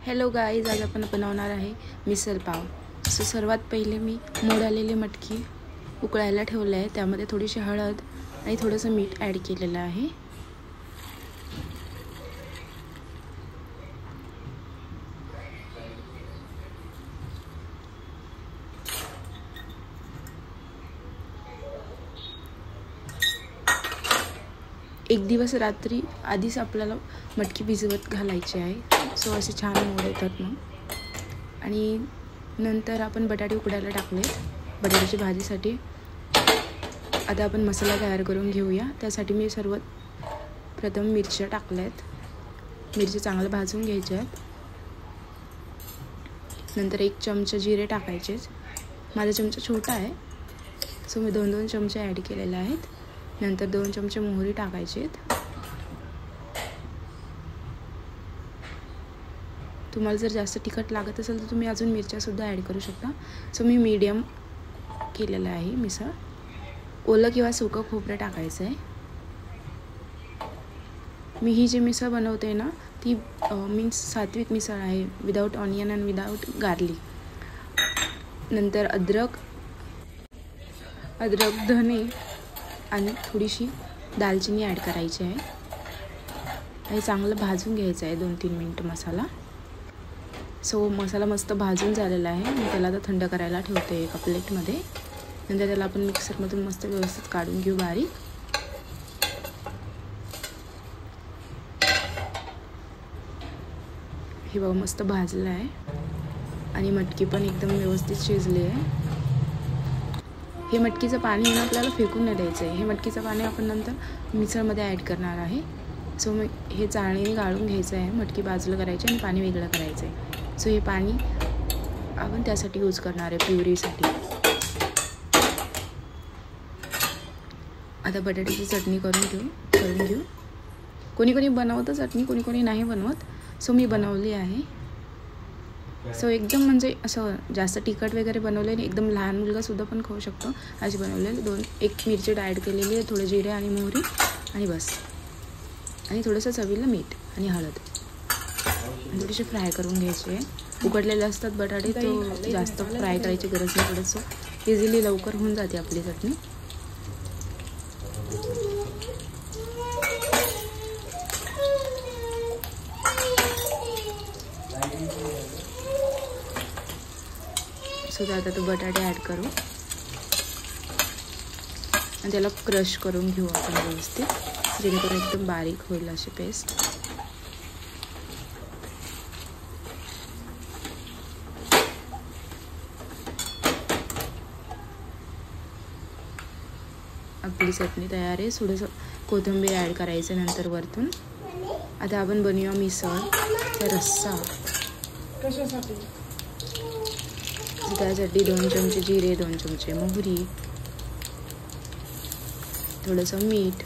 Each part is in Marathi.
हॅलो गाईज, आज आपण बनवणार आहे मिसळ पाव। सो सर्वात पहिले मी मोड आलेली मटकी उकळायला ठेवले आहे। त्यामध्ये थोडीशी हळद आणि थोडंसं मीठ ॲड केलेलं आहे। एक दिवस रात्री आधीच आपल्याला मटकी भिजवत घालायची आहे। सो असे छान मोड येतात मग। आणि नंतर आपण बटाटे उकडायला टाकले बटाट्याची भाजीसाठी। आता आपण मसाला तयार करून घेऊया। त्यासाठी मी सर्वात प्रथम मिरच्या टाकल्यात। मिरची चांगलं भाजून घ्यायच्या आहेत। नंतर 1 चमचा जिरे टाकायचे। माझा चमचा छोटा आहे सो मी 2-2 चमचे ॲड केलेले आहेत। नंतर 2 चमचे मोहरी टाकायचे। तुम्हाला जर जास्त तिखट लागत असेल तर तुम्ही अजून मिरच्या सुद्धा ॲड करू शकता। सो मी मीडियम केलेलं आहे मिसळ। ओलं किंवा सुकं खोबरं टाकायचं आहे। मी ही जी मिसळ बनवते ना ती मीन्स सात्विक मिसळ आहे, without onion and without garlic. नंतर अद्रक, धने आणि थोडीशी दालचिनी ॲड करायची आहे। हे चांगलं भाजून घ्यायचं आहे 2-3 मिनिट मसाला। सो मसाला मस्त भाजून झालेला आहे। मी त्याला आता थंड करायला ठेवते एका प्लेटमध्ये। नंतर त्याला आपण मिक्सरमधून मस्त व्यवस्थित काढून घेऊ बारीक। हे बघा मस्त भाजलं आहे आणि मटकी पण एकदम व्यवस्थित शिजली आहे। हे मटकीचं पाणी आहे ना आपल्याला फेकून नाही द्यायचं आहे। हे मटकीचं पाणी आपण नंतर मिसळमध्ये ॲड करणार आहे। सो मग हे चाळणीने गाळून घ्यायचं आहे। मटकी बाजूला करायची आणि पाणी वेगळं करायचं आहे। सो हे पाणी आपण त्यासाठी यूज करणार आहे प्युरीसाठी। आता बटाट्याची चटणी करून घेऊ। कोणी कोणी बनवतं चटणी, कोणी कोणी नाही बनवत। सो मी बनवली आहे। सो एकदम म्हणजे असं जास्त तिखट वगैरे बनवले नाही, एकदम लहान मुलगासुद्धा पण खाऊ शकतो अशी बनवलेली। 1 मिरची ॲड केलेली आहे, थोडे जिरे आणि मोहरी आणि बस। आणि थोडंसं चवीला मीठ आणि हळद आणि थोडीशी फ्राय करून घ्यायची आहे। उकडलेले असतात बटाटे, तो जास्त फ्राय करायची गरज नाही पडत। सो इझिली लवकर होऊन जाते आपली चटणी। सो आता तो बटाटे ॲड करू आणि त्याला क्रश करून घेऊ आपण व्यवस्थित, जेणेकरून एकदम बारीक होईल अशी पेस्ट। आपली चटणी तयार आहे। थोडंसं कोथिंबीर ॲड करायचं नंतर वरतून। आता आपण बनवूया मिसळ रस्सा। कशासाठी? त्यासाठी 2 चमचे जिरे, 2 चमचे मोहरी, थोडंसं मीठ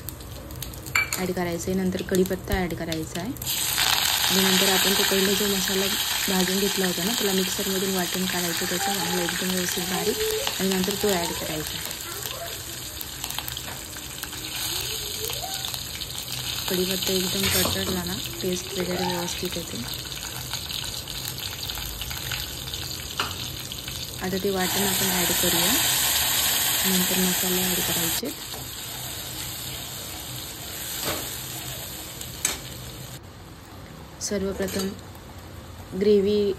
ॲड करायचं आहे। नंतर कढीपत्ता ॲड करायचा आहे आणि नंतर आपण तो पहिले जो मसाला भाजून घेतला होता ना त्याला मिक्सरमधून वाटून काढायचं त्याचं चांगलं एकदम व्यवस्थित बारीक, आणि नंतर तो ॲड करायचा। कढीपत्ता एकदम तडतडला ना टेस्ट वगैरे व्यवस्थित येते। आता ते वाटण आपण ॲड करूया। नंतर मसाले ॲड करायचे। सर्वप्रथम ग्रेव्ही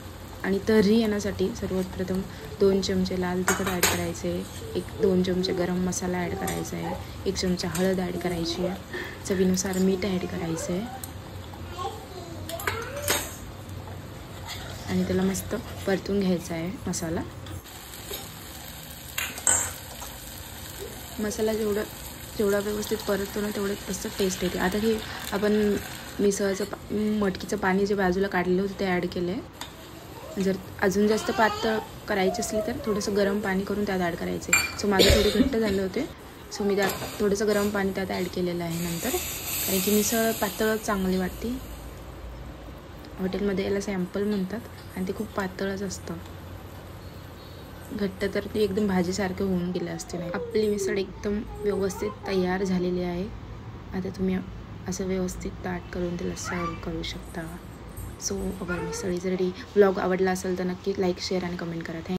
आणि तर्री येण्यासाठी सर्वप्रथम 2 चमचे लाल तिखट ॲड करायचे, 1-2 चमचे गरम मसाला ॲड करायचा आहे, 1 चमचा हळद ॲड करायची आहे, चवीनुसार मीठ ॲड करायचं आहे आणि त्याला मस्त परतून घ्यायचा आहे मसाला। मसाला जेवढा व्यवस्थित परततो ना तेवढं मस्त टेस्ट येते। आता हे आपण मिसळचं मटकीचं पाणी जे बाजूला काढलेलं होतं ते ॲड केलं आहे। जर अजून जास्त पातळ करायची असली तर थोडंसं गरम पाणी करून त्यात ॲड करायचे। सो माझे थोडे घट्ट झाले होते सो मी त्यात थोडंसं गरम पाणी त्यात ॲड केलेलं आहे नंतर, कारण की मिसळ पातळच चांगली वाटते। हॉटेलमध्ये याला सॅम्पल म्हणतात आणि ते खूप पातळच असतं। घट्ट तर ते एकदम भाजीसारखे होऊन गेले असते नाही। आपली मिसळ एकदम व्यवस्थित तयार झालेली आहे। आता तुम्ही असं व्यवस्थित ताट करून त्याला सर्व करू शकता। सो अगर मिसळ इज रेडी. व्लॉग आवडला असेल तर नक्की लाईक शेअर आणि कमेंट करा. थँक्यू.